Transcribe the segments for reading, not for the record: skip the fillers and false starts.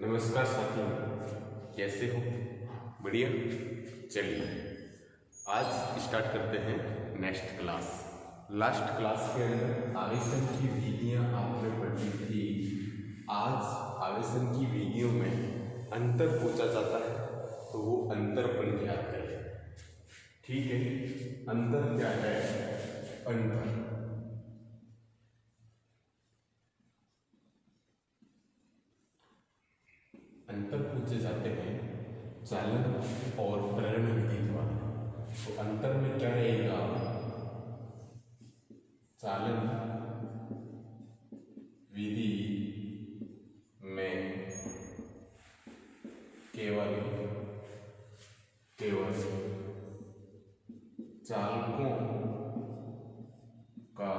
नमस्कार साथियों, कैसे हो? बढ़िया। चलिए आज स्टार्ट करते हैं नेक्स्ट क्लास। लास्ट क्लास के अंदर आवेशन की विधियां आपने पढ़ी थी। आज आवेशन की विधियों में अंतर पूछा जाता है तो वो अंतर अपन ज्ञात करें। ठीक है, अंतर क्या है? अंतर पूछे जाते हैं चालन और प्रेरण विधि द्वारा। तो अंतर में क्या रहेगा? चालन विधि में केवल चालकों का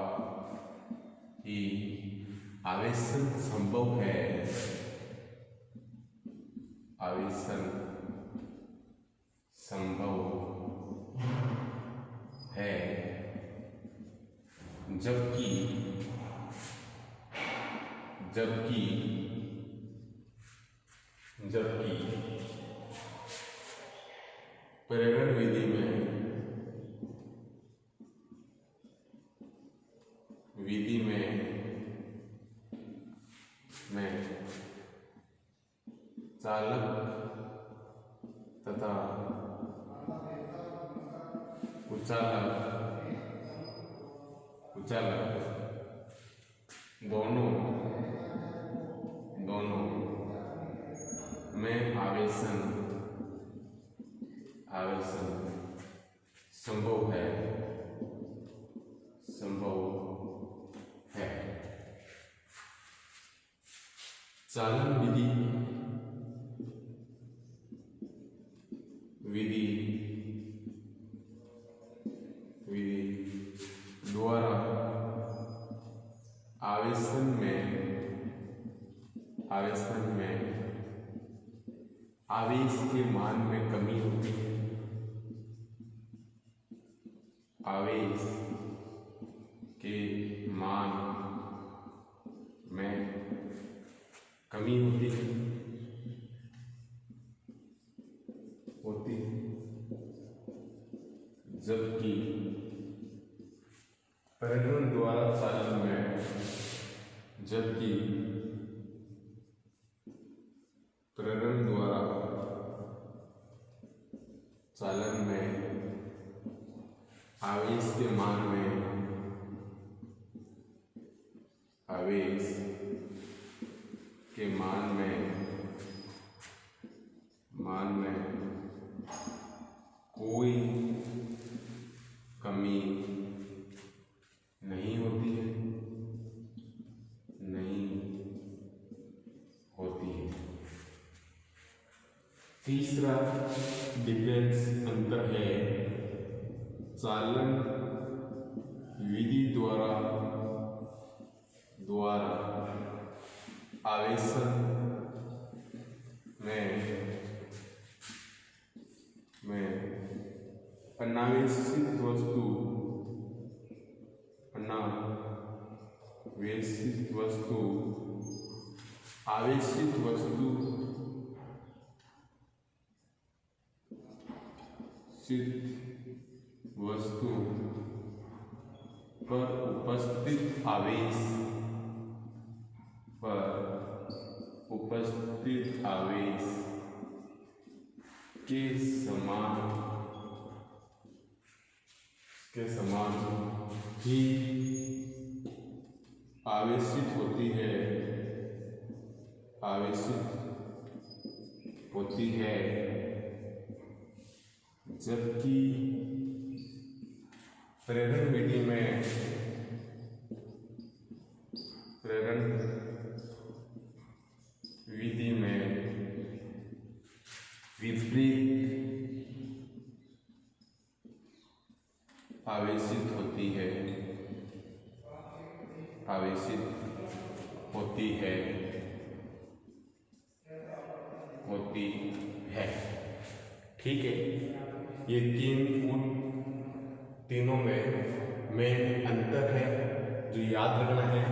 ही आवेशन संभव है। आवेशन संभव है, जबकि प्रेरण विधि में चालक तथा कुचालक दोनों में आवेशन संभव है। चालन विधि द्वारा आवेशन में आवेश के मान में कमी होती है। आवेश के मान में कमी होती है। जबकि प्रेरण द्वारा चालन में आवेश के मान में कोई कमी नहीं होती है। तीसरा डिफरेंस अंतर है चालन विधि द्वारा आवेशन में अनावेशित वस्तु आवेशित वस्तु पर उपस्थित आवेश के समान ही आवेशित होती है। जबकि प्रेरण विधि में विपरीत आवेशित होती है। ठीक है, ये तीनों में अंतर है जो याद रखना है।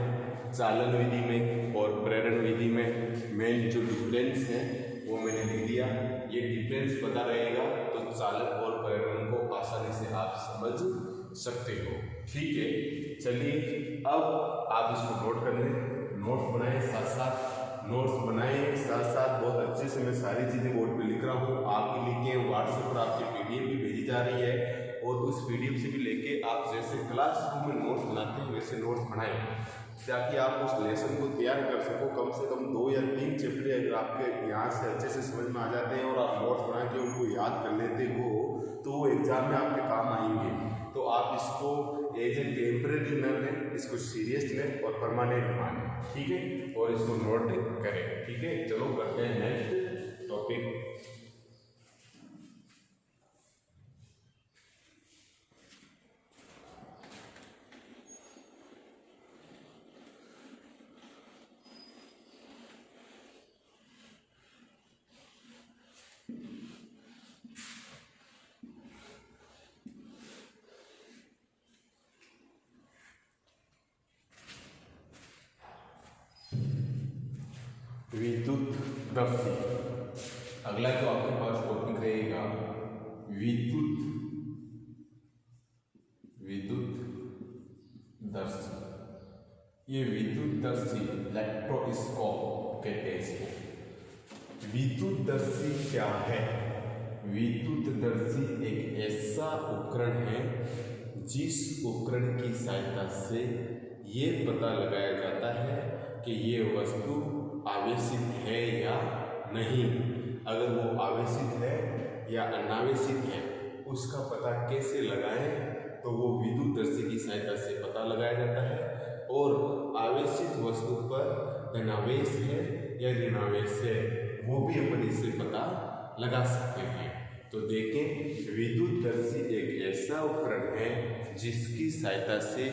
चालन विधि में और प्रेरण विधि में मेन जो डिफरेंस है वो मैंने लिख दिया। ये डिफरेंस पता रहेगा तो चालन और प्रेरण को आसानी से आप समझ सकते हो। ठीक है, चलिए अब आप इसको नोट कर लें, नोट्स बनाए साथ साथ, नोट्स बनाए साथ साथ। बहुत अच्छे से मैं सारी चीज़ें बोर्ड पे लिख रहा हूँ, आप भी लिखे, व्हाट्सएप पर आपकी पीडीएफ भी भेजी जा रही है और उस पीडीएफ से भी लेके आप जैसे क्लासरूम में नोट्स बनाते हैं वैसे नोट्स बनाएं, ताकि आप उस लेसन को तैयार कर सको। कम से कम 2 या 3 चैप्टर अगर आपके यहाँ से अच्छे से समझ में आ जाते हैं और आप नोट्स बना के उनको याद कर लेते हो तो वो एग्जाम में आपके काम आएंगे। तो आप इसको एज ए टेम्परेरी न लें, इसको सीरियस लें और परमानेंट मानें। ठीक है, और इसको नोट करें। ठीक है, चलो करते हैं नेक्स्ट टॉपिक। विद्युतदर्शी, अगला जो आपके पास टॉपिक रहेगा विद्युतदर्शी। ये विद्युतदर्शी इलेक्ट्रोस्कोप कहते हैं इसको। विद्युतदर्शी क्या है? विद्युतदर्शी एक ऐसा उपकरण है जिस उपकरण की सहायता से ये पता लगाया जाता है कि ये वस्तु आवेशित है या नहीं। अगर वो आवेशित है या अनावेशित है उसका पता कैसे लगाएं, तो वो विद्युतदर्शी की सहायता से पता लगाया जाता है। और आवेशित वस्तु पर धनावेश है या ऋणावेश है वो भी अपन इससे पता लगा सकते हैं। तो देखें, विद्युतदर्शी एक ऐसा उपकरण है जिसकी सहायता से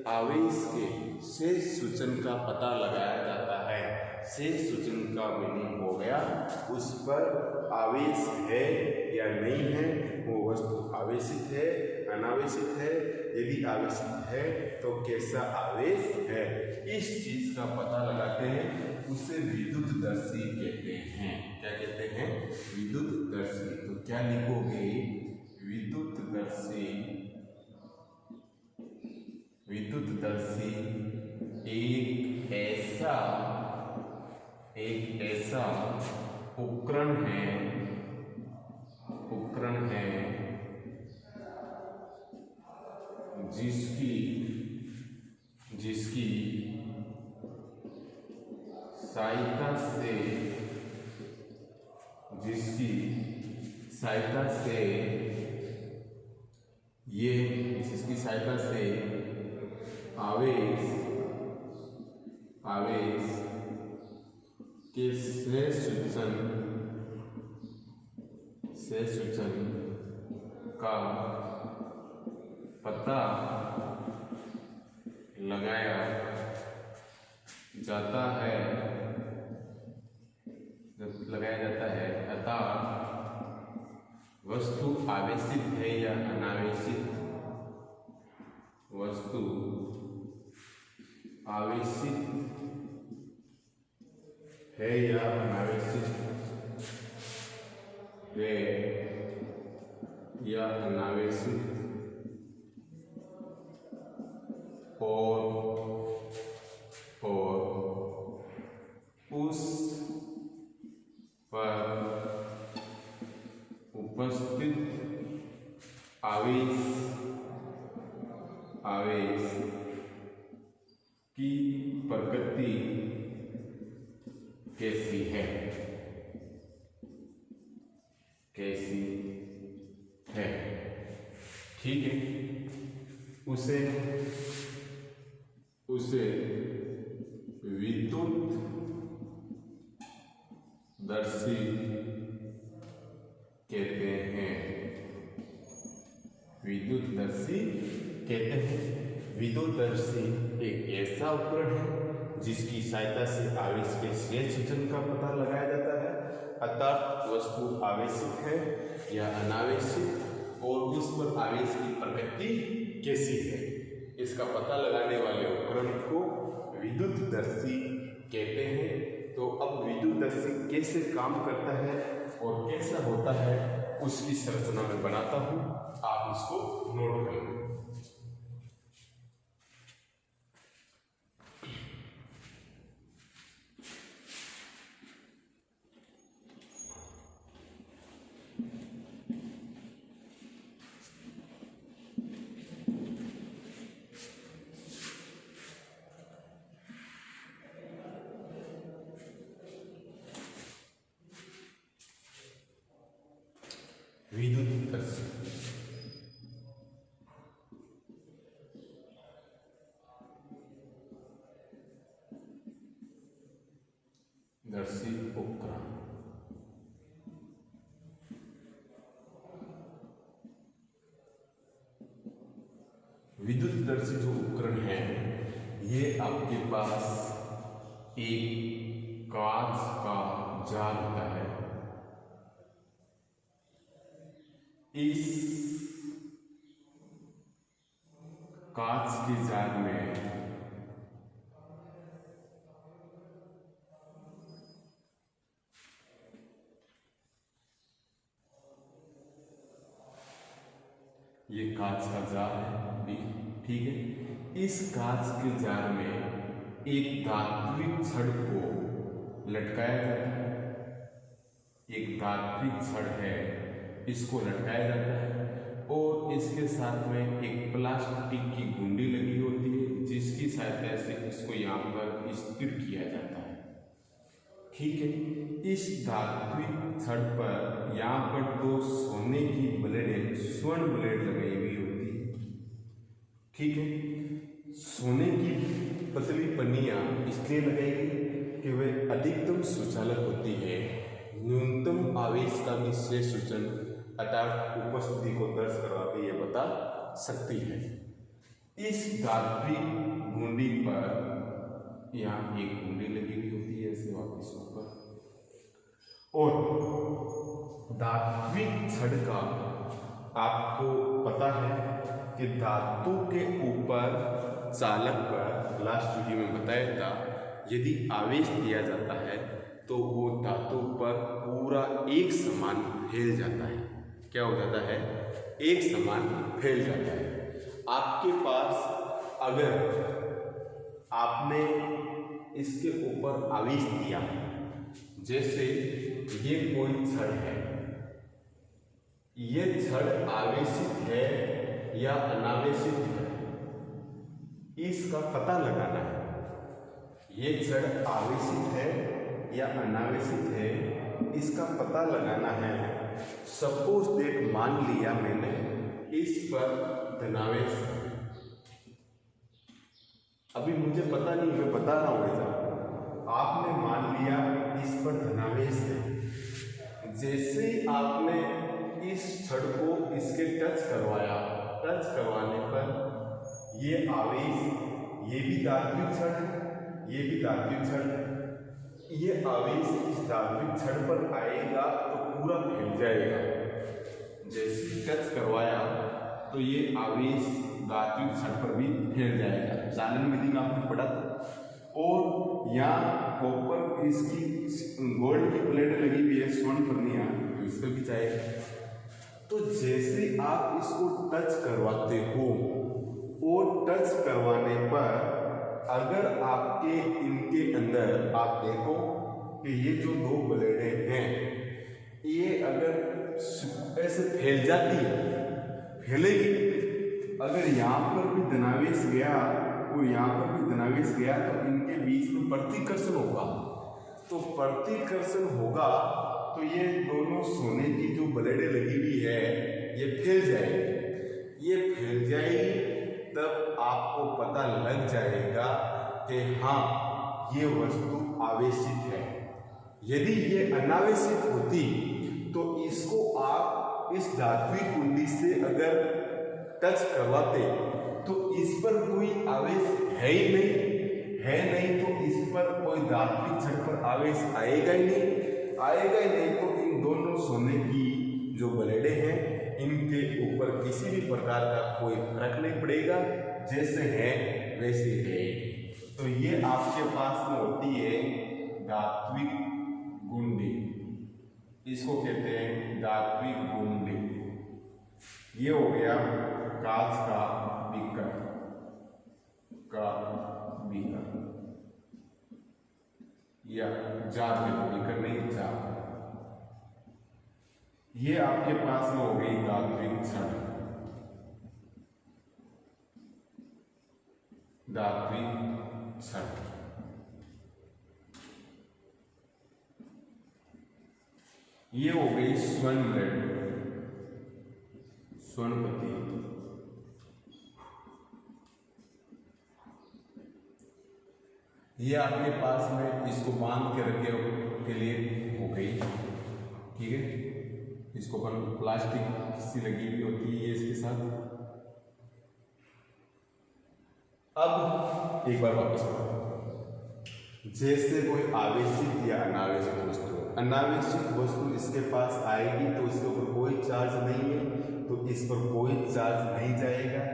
आवेश के शेष सूचन का पता लगाया जाता है। शेष सूचन का मीनिंग हो गया उस पर आवेश है या नहीं है, वो वस्तु आवेशित है अनावेशित है, यदि आवेशित है तो कैसा आवेश है, इस चीज का पता लगाते हैं, उसे विद्युतदर्शी कहते हैं। क्या कहते हैं? विद्युतदर्शी। तो क्या लिखोगे? विद्युतदर्शी। विद्युतदर्शी एक ऐसा उपकरण है जिसकी सहायता से आवेश के शेष सूचन का पता लगाया जाता है अतः वस्तु आवेशित है या अनावेशित, वस्तु आवेशित है या अनावेशित है या अनावेशित और उस पर उपस्थित आवेश की प्रकृति कैसी है, ठीक है, उसे विद्युतदर्शी कहते हैं। विद्युतदर्शी एक ऐसा उपकरण है जिसकी सहायता से आवेश के शेष सूचन का पता लगाया जाता है, अर्थात वस्तु आवेशित है या अनावेशित और उस पर आवेश की प्रकृति कैसी है, इसका पता लगाने वाले उपकरण को विद्युतदर्शी विद्युतदर्शी कैसे काम करता है और कैसा होता है उसकी संरचना में बनाता हूं, आप इसको नोट कर लें। विद्युतदर्शी उपकरण। विद्युतदर्शी जो उपकरण है ये आपके पास एक कांच का जाल होता है। इस कांच के जाल में ये कांच का जाल है, ठीक है। इस कांच के जाल में एक धात्विक छड़ को लटकाया जाता है। एक धात्विक छड़ है, इसको लटकाया जाता है और इसके साथ में एक प्लास्टिक की गुंडी लगी होती है जिसकी सहायता से इसको यहाँ पर स्थिर किया जाता है, ठीक है। इस धात्विक छड़ पर यहाँ पर दो सोने की ब्लेड, स्वर्ण ब्लेड लगाई हुई होती है, ठीक है। सोने की पतली पन्नियां इसलिए लगाई गई कि वे अधिकतम सुचालक होती है, न्यूनतम आवेश का निश्चय सूचन अर्थात उपस्थिति को दर्ज करवा के ये बता सकती है। इस धात्विक गुंडी पर यहाँ एक गुंडी लगी हुई होती है ऐसे वापस ऊपर, और धात्विक छड़ का आपको पता है कि धातु के ऊपर चालक पर लास्ट वीडियो में बताया था, यदि आवेश दिया जाता है तो वो धातु पर पूरा एक समान फैल जाता है। क्या हो जाता है? एक समान फैल जाता है। आपके पास अगर आपने इसके ऊपर आवेश दिया, जैसे ये कोई छड़ है, ये छड़ आवेशित है या अनावेशित है, इसका पता लगाना है। ये छड़ आवेशित है या अनावेशित है, इसका पता लगाना है। सपोज दैट मान लिया मैंने इस पर धनावेश, अभी मुझे पता नहीं, मैं बता रहा हूं ऐसा। आपने मान लिया इस पर धनावेश है। जैसे ही आपने इस छड़ को इसके टच करवाया, टच करवाने पर ये आवेश, ये भी धात्विक छड़ है, ये भी धात्विक छड़ है, ये आवेश इस धात्विक छड़ पर आएगा तो पूरा फैल जाएगा। जैसे टच करवाया तो ये आवेश धात्विक छड़ पर भी फैल जाएगा। चालन विधि में आपने पढ़ा था। और यहाँ कॉपर इसकी गोल्ड की प्लेट लगी हुई है, स्वर्ण पन्नियां, तो इस पर भी जाएगा। तो जैसे आप इसको टच करवाते हो और टच करवाने पर अगर आपके इनके अंदर आप देखो कि ये जो दो ब्लेडें हैं, ये अगर ऐसे फैल जाती है, फैलेगी। अगर यहाँ पर भी धनावेश गया और यहाँ पर भी धनावेश गया तो इनके बीच में प्रतिकर्षण होगा। तो प्रतिकर्षण होगा तो ये दोनों सोने की जो ब्लेडें लगी हुई है ये फैल जाएगी। ये फैल जाएगी तब आपको पता लग जाएगा कि हाँ ये वस्तु आवेशित है। यदि ये अनावेशित होती तो इसको आप इस धात्विक कुंडी से अगर टच करवाते तो इस पर कोई आवेश है ही नहीं, तो इस पर कोई धात्विक छड़ पर आवेश आएगा ही नहीं। तो इन दोनों सोने की जो ब्लेडें हैं इनके ऊपर किसी भी प्रकार का कोई फर्क नहीं पड़ेगा, जैसे है वैसे है। तो ये आपके पास में होती है धात्विक गुंडी, इसको कहते हैं धात्विक गुंडी। ये हो गया कांच का बीकर, या जार में बीकर नहीं, जार। ये आपके पास में हो गई धात्विक छड़, धात्विक छड़। ये हो गई स्वर्ण लड़ी, स्वर्णपति। ये आपके पास में इसको बांध के रखे के लिए हो गई, ठीक है। इसको अपन प्लास्टिक सी लगी हुई होती है ये इसके साथ। अब एक बार वापस करो, जैसे कोई आवेशित या अनावेशित वस्तु, अनावेशित वस्तु इसके पास आएगी तो इसके ऊपर कोई चार्ज नहीं है, तो इस पर कोई चार्ज नहीं जाएगा,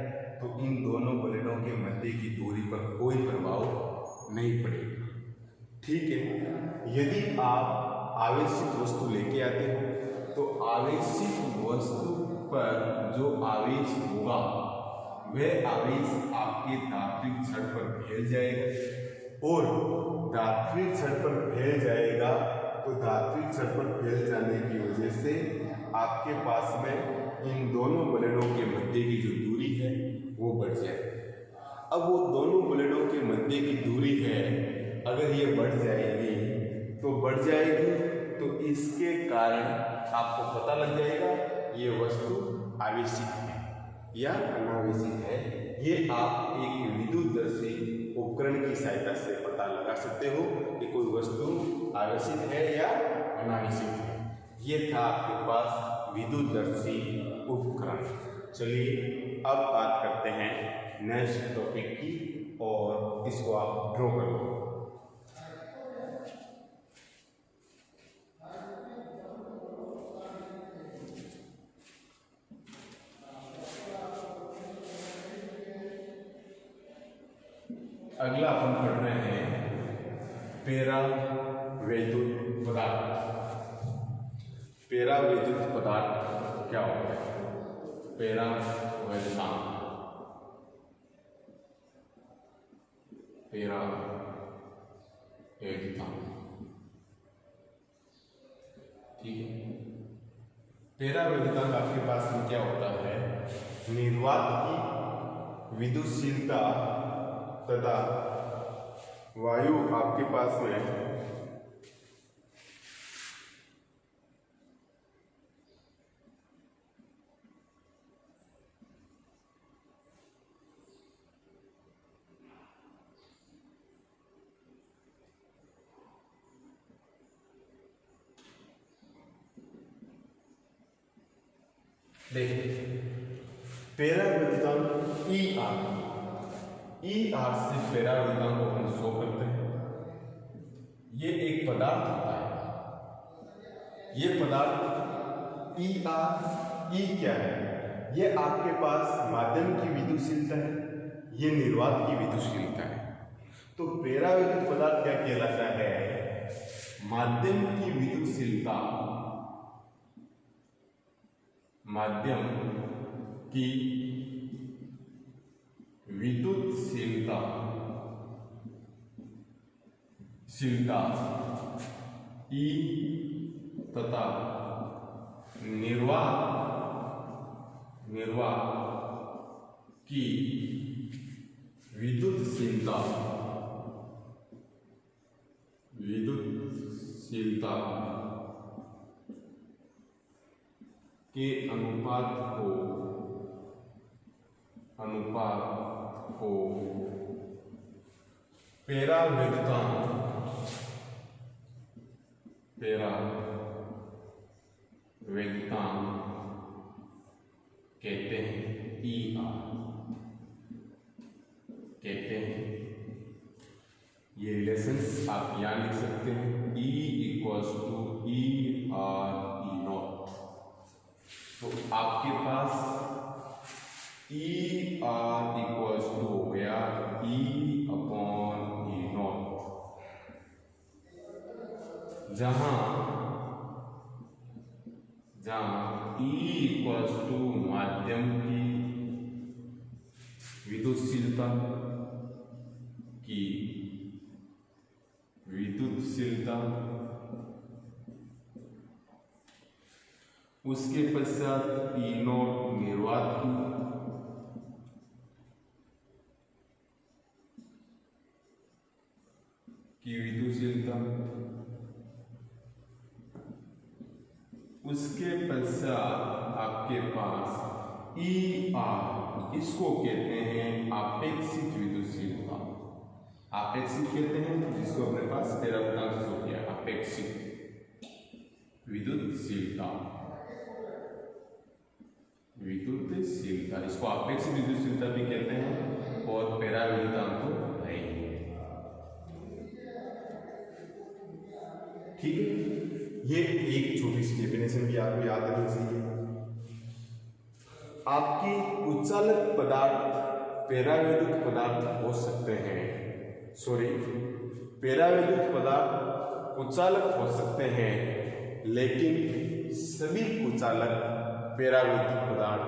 तो इन दोनों ब्लेडों के मध्य की दूरी पर कोई प्रभाव नहीं पड़ेगा, ठीक है। यदि आप आवेशित वस्तु लेके आते हो तो आवेशित वस्तु पर जो आवेश होगा वह आवेश आपके धात्विक छड़ पर फैल जाएगा, और धात्विक छड़ पर फैल जाएगा तो धात्विक छड़ पर फैल जाने की वजह से आपके पास में इन दोनों ब्लेडों के मध्य की जो दूरी है वो बढ़ जाएगी। अब वो दोनों ब्लेडों के मध्य की दूरी है, अगर ये बढ़ जाएगी तो इसके कारण आपको पता लग जाएगा ये वस्तु आवेशित है या अनावेशित है। ये आप एक विद्युतदर्शी उपकरण की सहायता से पता लगा सकते हो कि कोई वस्तु आवेशित है या अनावेशित है। ये था आपके पास विद्युतदर्शी उपकरण। चलिए अब बात करते हैं नेक्स्ट टॉपिक की, और इसको आप ड्रॉ कर लो। अगला अपन पढ़ रहे हैं पेरावैद्युत पदार्थ। पेरावैद्युत पदार्थ क्या होता है? पेरावैद्युतांक, ठीक है। पेरावैद्युतांक आपके पास में क्या होता है? निर्वात की विद्युतशीलता तथा वायु आपके पास में देखिए पेरावैद्युतांक ई आर से पेरावैद्युतांक को हम शो करते हैं। ये एक पदार्थ होता है, ये पदार्थ ई आर, ई क्या है? ये आपके पास माध्यम की विद्युतशीलता है, ये निर्वात की विद्युतशीलता है। तो पेरावैद्युत पदार्थ क्या कहलाता है? माध्यम की विद्युतशीलता, माध्यम की विद्युतशीलता ई तथा निर्वात की विद्युतशीलता के अनुपात को पेरावैद्युतांक कहते हैं, ई आर कहते हैं। ये रिलेशंस आप यहाँ लिख सकते हैं, E equals to E R E naught. तो आपके पास ई आर इक्वल्स टू हो गया E अपॉन ई नॉट। जहां E इक्वल्स टू माध्यम की विद्युतशीलता उसके पश्चात E0 निर्वात की विद्युतशीलता, उसके पश्चात आपके पास ER, इसको कहते हैं आपेक्षिक विद्युतशीलता। आपेक्षिक कहते हैं जिसको अपने पास पैरामीटर हो गया, आपेक्षिक विद्युतशीलता, इसको आपेक्षिक विद्युतशीलता भी कहते हैं और पैराविद्युतांक तो है ही। ठीक है, ये एक छोटी सी डेफिनेशन भी आपको याद रखनी चाहिए। आपकी उच्चालक पदार्थ पैराविद्युत पदार्थ हो सकते हैं, पैराविद्युत पदार्थ कुचालक हो सकते हैं, लेकिन सभी कुचालक पैराविद्युत पदार्थ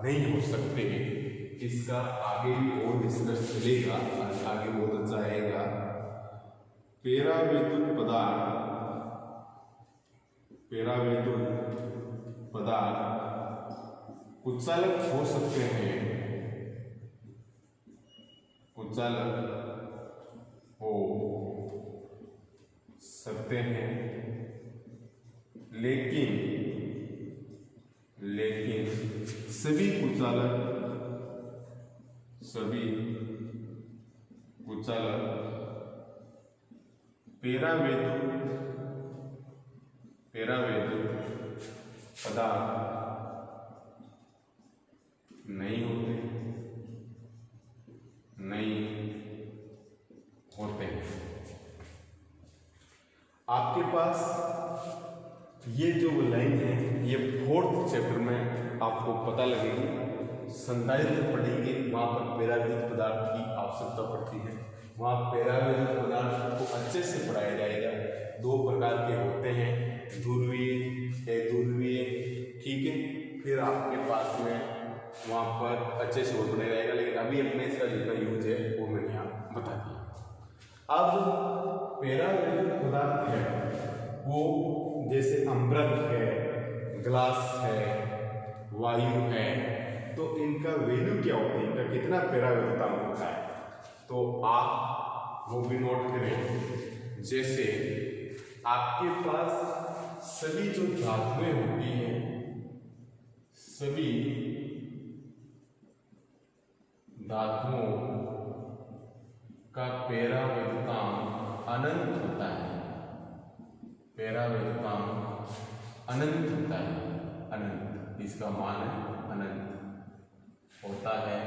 नहीं हो सकते हैं। इसका आगे भी और डिस्कस चलेगा, आगे बहुत अच्छा आएगा। पैराविद्युत पदार्थ कुचालक हो सकते हैं, लेकिन सभी कुचालक पैराविद्युत पदार्थ नहीं होते हैं। आपके पास ये जो लाइन है, ये 4th चैप्टर में आपको पता लगेगी, संधारित्र पढ़ेंगे, वहाँ पर पैराविद्युत पदार्थ की आवश्यकता पड़ती है। वहाँ पैराविद्युत पदार्थ को अच्छे से पढ़ाया जाएगा। 2 प्रकार के होते हैं, ध्रुवीय, अध्रुवीय, ठीक है। फिर आपके पास में वहाँ पर अच्छे से और पढ़ाया जाएगा, लेकिन अभी अपने इसका जितना यूज है वो मैंने यहाँ बता दिया। अब पैराविद्युत पदार्थ है वो जैसे अम्बरक है, ग्लास है, वायु है, तो इनका वैल्यू क्या होता है, इनका कितना पैराविद्युतांक होता है, तो आप वो भी नोट करें। जैसे आपके पास सभी जो धातुएं होती हैं, सभी धातुओं का पैराविद्युतांक अनंत होता है, अनंत, इसका मान अनंत होता है।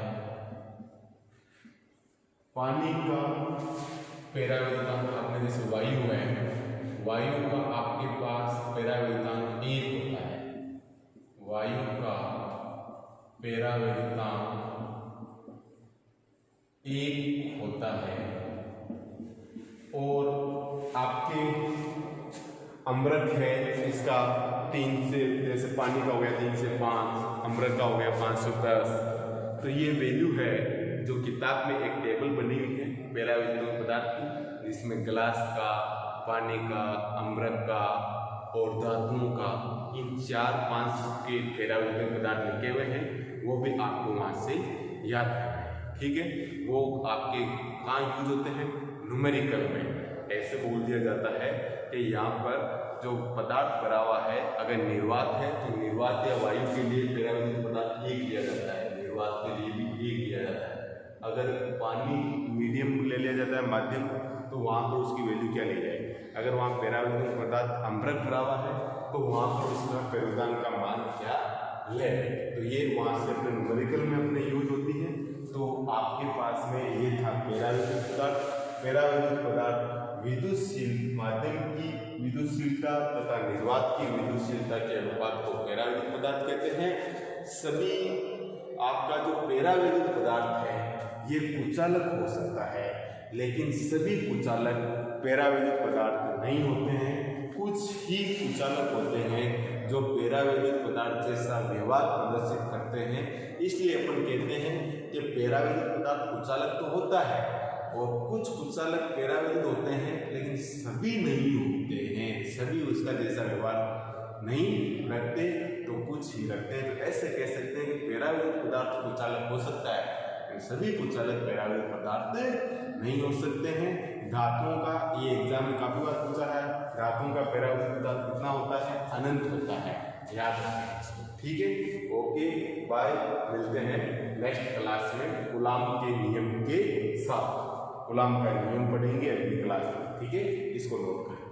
पानी का पैराविद्युतांक आपने जैसे वायु है, वायु का आपके पास पैराविद्युतांक 1 होता है, वायु का पैराविद्युतांक 1 होता है। और आपके अम्बरक है, इसका 3 से, जैसे पानी का हो गया 3 से 5, अम्बरक का हो गया 5 से 10। तो ये वैल्यू है जो किताब में एक टेबल बनी हुई है पैराविद्युत पदार्थ की, जिसमें ग्लास का, पानी का, अम्बरक का और धातुओं का, इन 4-5 के पैराविद्युत पदार्थ लिखे हुए हैं। वो भी आपको वहाँ से याद करना है, ठीक है। वो आपके कहाँ यूज होते हैं, न्यूमेरिकल में। ऐसे बोल दिया जाता है कि यहाँ पर जो पदार्थ भरा हुआ है, अगर निर्वात है तो निर्वात या वायु के लिए पैराविद्युत पदार्थ 1 लिया जाता है, निर्वात के लिए भी 1 लिया जाता है। अगर पानी मीडियम ले लिया जाता है, माध्यम, तो वहाँ पर उसकी वैल्यू क्या ली जाएगी। अगर वहाँ पैराविद्युत पदार्थ अम्बरक भरा हुआ है तो वहाँ पर उसका पैराविद्युतांक का मान क्या ले, तो ये वहाँ से अपने न्यूमेरिकल में अपने यूज होती है। तो आपके पास में ये था पैराविद्युत पदार्थ विद्युतशील माध्यम की विद्युतशीलता तथा निर्वात की विद्युतशीलता के अनुपात को पैराविद्युत पदार्थ कहते हैं। सभी आपका जो पैराविद्युत पदार्थ है ये कुचालक हो सकता है, लेकिन सभी कुचालक पैराविद्युत पदार्थ नहीं होते हैं। कुछ ही कुचालक होते हैं जो पैरावैद्युत पदार्थ जैसा व्यवहार प्रदर्शित करते हैं। इसलिए अपन कहते हैं कि पैरावैद्युत पदार्थ कुचालक तो होता है और कुछ कुचालक पैरावैद्युत होते हैं, लेकिन सभी नहीं होते हैं, सभी उसका जैसा व्यवहार नहीं रखते तो कुछ ही रखते हैं। तो ऐसे कह सकते हैं कि पैरावैद्युत पदार्थ कुचालक हो सकता है, सभी कुचालक पैरावैद्युत पदार्थ नहीं हो सकते हैं। धातुओं का ये एग्जाम में काफी बार पूछा है, धातुओं का पैरावैद्युत पदार्थ कितना होता है? अनंत होता है, याद रखें इसको। ठीक है, ओके बाय, मिलते हैं नेक्स्ट क्लास में कूलाम के नियम के साथ। कूलाम का नियम पढ़ेंगे अगली क्लास में, ठीक है, इसको नोट करें।